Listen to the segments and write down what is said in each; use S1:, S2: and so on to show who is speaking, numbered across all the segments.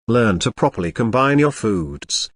S1: Learn to properly combine your foods.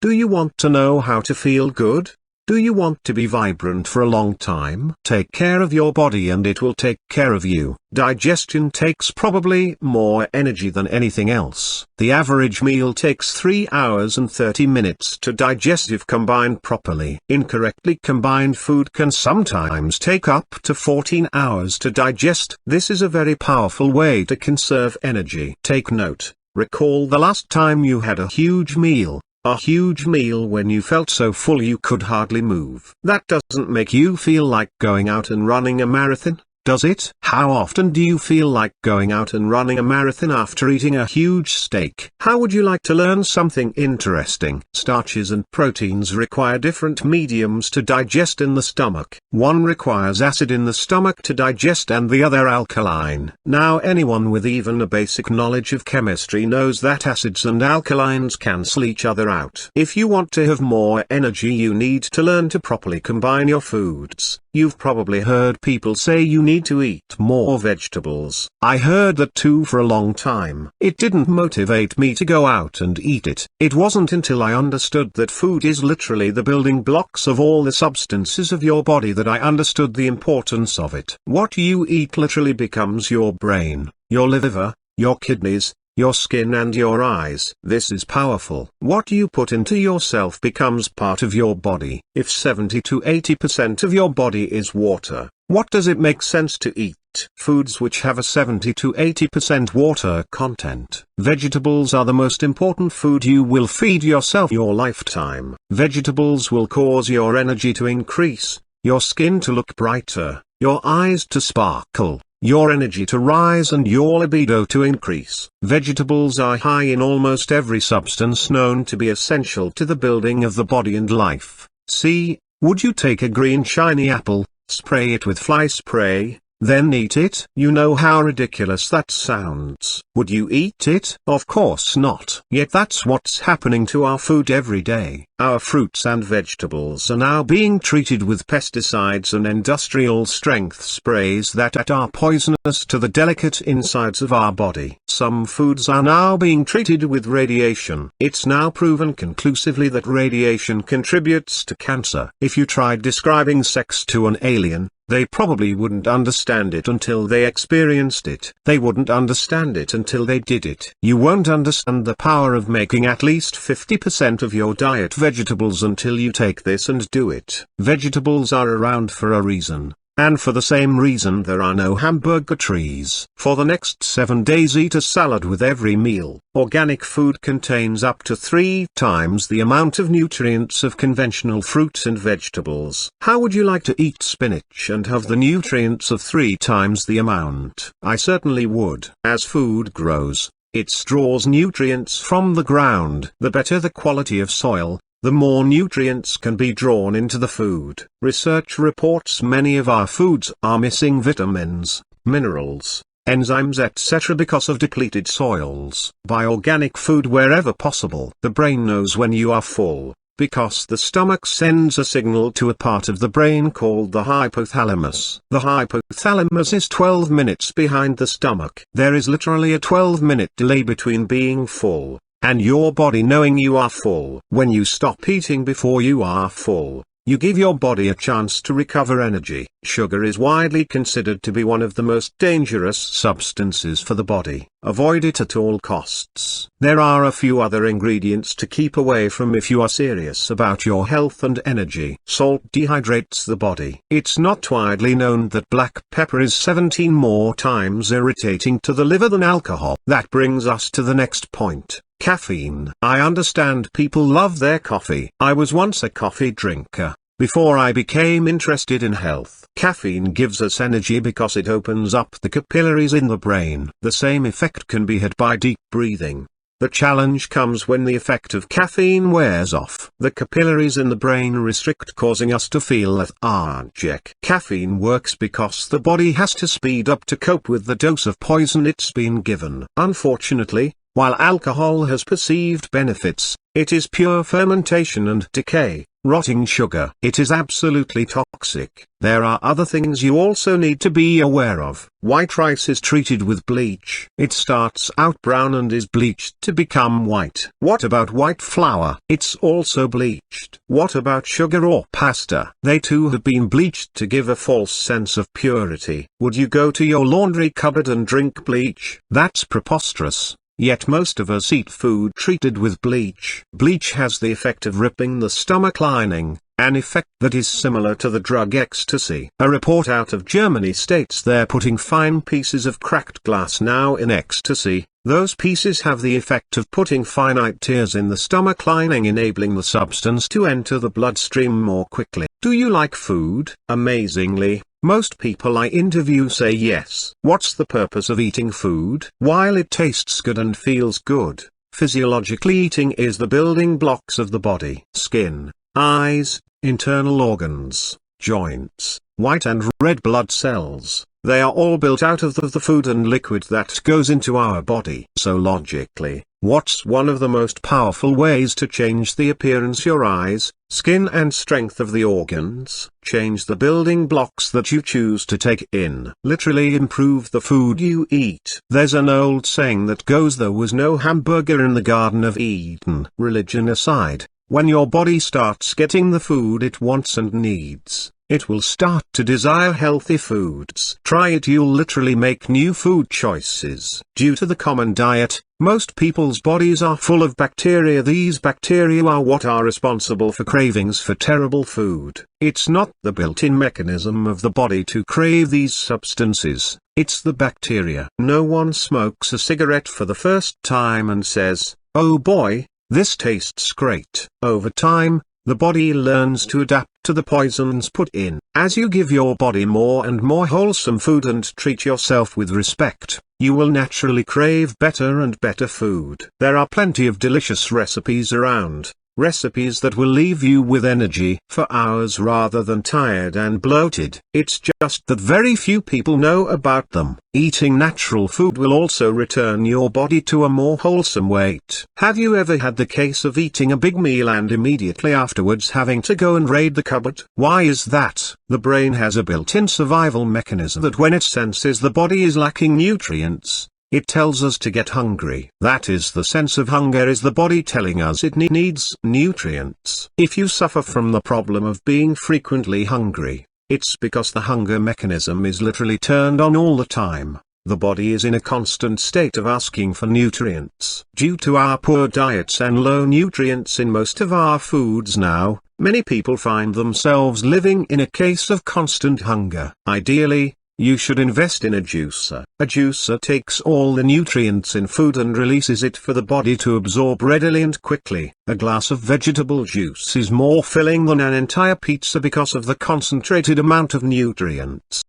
S1: Do you want to know how to feel good? Do you want to be vibrant for a long time? Take care of your body and it will take care of you. Digestion takes probably more energy than anything else. The average meal takes 3 hours and 30 minutes to digest if combined properly. Incorrectly combined food can sometimes take up to 14 hours to digest. This is a very powerful way to conserve energy. Take note. Recall the last time you had a huge meal. A huge meal when you felt so full you could hardly move. That doesn't make you feel like going out and running a marathon, does it? How often do you feel like going out and running a marathon after eating a huge steak? How would you like to learn something interesting? Starches and proteins require different mediums to digest in the stomach. One requires acid in the stomach to digest and the other alkaline. Now anyone with even a basic knowledge of chemistry knows that acids and alkalines cancel each other out. If you want to have more energy you need to learn to properly combine your foods. You've probably heard people say you need to eat more vegetables. I heard that too for a long time. It didn't motivate me to go out and eat it. It wasn't until I understood that food is literally the building blocks of all the substances of your body that I understood the importance of it. What you eat literally becomes your brain, your liver, your kidneys, your skin and your eyes. This is powerful. What you put into yourself becomes part of your body. If 70 to 80% of your body is water, what does it make sense to eat? Foods which have a 70 to 80% water content. Vegetables are the most important food you will feed yourself your lifetime. Vegetables will cause your energy to increase, your skin to look brighter, your eyes to sparkle, your energy to rise and your libido to increase. Vegetables are high in almost every substance known to be essential to the building of the body and life. See, would you take a green shiny apple, spray it with fly spray, then eat it? You know how ridiculous that sounds. Would you eat it? Of course not. Yet that's what's happening to our food every day. Our fruits and vegetables are now being treated with pesticides and industrial strength sprays that are poisonous to the delicate insides of our body. Some foods are now being treated with radiation. It's now proven conclusively that radiation contributes to cancer. If you tried describing sex to an alien, they probably wouldn't understand it until they experienced it. They wouldn't understand it until they did it. You won't understand the power of making at least 50% of your diet vegetables until you take this and do it. Vegetables are around for a reason. And for the same reason there are no hamburger trees. For the next 7 days eat a salad with every meal. Organic food contains up to 3 times the amount of nutrients of conventional fruits and vegetables. How would you like to eat spinach and have the nutrients of 3 times the amount? I certainly would. As food grows, it draws nutrients from the ground. The better the quality of soil, the more nutrients can be drawn into the food. Research reports many of our foods are missing vitamins, minerals, enzymes etc. because of depleted soils. Buy organic food wherever possible. The brain knows when you are full, because the stomach sends a signal to a part of the brain called the hypothalamus. The hypothalamus is 12 minutes behind the stomach. There is literally a 12-minute delay between being full and your body knowing you are full. When you stop eating before you are full, you give your body a chance to recover energy. Sugar is widely considered to be one of the most dangerous substances for the body. Avoid it at all costs. There are a few other ingredients to keep away from if you are serious about your health and energy. Salt dehydrates the body. It's not widely known that black pepper is 17 more times irritating to the liver than alcohol. That brings us to the next point. Caffeine. I understand people love their coffee. I was once a coffee drinker, before I became interested in health. Caffeine gives us energy because it opens up the capillaries in the brain. The same effect can be had by deep breathing. The challenge comes when the effect of caffeine wears off. The capillaries in the brain restrict, causing us to feel lethargic. Caffeine works because the body has to speed up to cope with the dose of poison it's been given. Unfortunately, while alcohol has perceived benefits, it is pure fermentation and decay, rotting sugar. It is absolutely toxic. There are other things you also need to be aware of. White rice is treated with bleach. It starts out brown and is bleached to become white. What about white flour? It's also bleached. What about sugar or pasta? They too have been bleached to give a false sense of purity. Would you go to your laundry cupboard and drink bleach? That's preposterous. Yet most of us eat food treated with bleach. Bleach has the effect of ripping the stomach lining, an effect that is similar to the drug ecstasy. A report out of Germany states they're putting fine pieces of cracked glass now in ecstasy. Those pieces have the effect of putting finite tears in the stomach lining, enabling the substance to enter the bloodstream more quickly. Do you like food? Amazingly, most people I interview say yes. What's the purpose of eating food? While it tastes good and feels good, physiologically eating is the building blocks of the body. Skin, eyes, internal organs, joints, white and red blood cells, they are all built out of the food and liquid that goes into our body. So logically, what's one of the most powerful ways to change the appearance your eyes, skin and strength of the organs? Change the building blocks that you choose to take in. Literally improve the food you eat. There's an old saying that goes, there was no hamburger in the Garden of Eden. Religion aside, when your body starts getting the food it wants and needs, it will start to desire healthy foods. Try it, you'll literally make new food choices. Due to the common diet, most people's bodies are full of bacteria. These bacteria are what are responsible for cravings for terrible food. It's not the built-in mechanism of the body to crave these substances, it's the bacteria. No one smokes a cigarette for the first time and says, "Oh boy, this tastes great." Over time, the body learns to adapt to the poisons put in. As you give your body more and more wholesome food and treat yourself with respect, you will naturally crave better and better food. There are plenty of delicious recipes around. Recipes that will leave you with energy for hours rather than tired and bloated. It's just that very few people know about them. Eating natural food will also return your body to a more wholesome weight. Have you ever had the case of eating a big meal and immediately afterwards having to go and raid the cupboard? Why is that? The brain has a built-in survival mechanism that when it senses the body is lacking nutrients, it tells us to get hungry. That is, the sense of hunger is the body telling us it needs nutrients. If you suffer from the problem of being frequently hungry, it's because the hunger mechanism is literally turned on all the time. The body is in a constant state of asking for nutrients. Due to our poor diets and low nutrients in most of our foods now, many people find themselves living in a case of constant hunger. Ideally, you should invest in a juicer. A juicer takes all the nutrients in food and releases it for the body to absorb readily and quickly. A glass of vegetable juice is more filling than an entire pizza because of the concentrated amount of nutrients.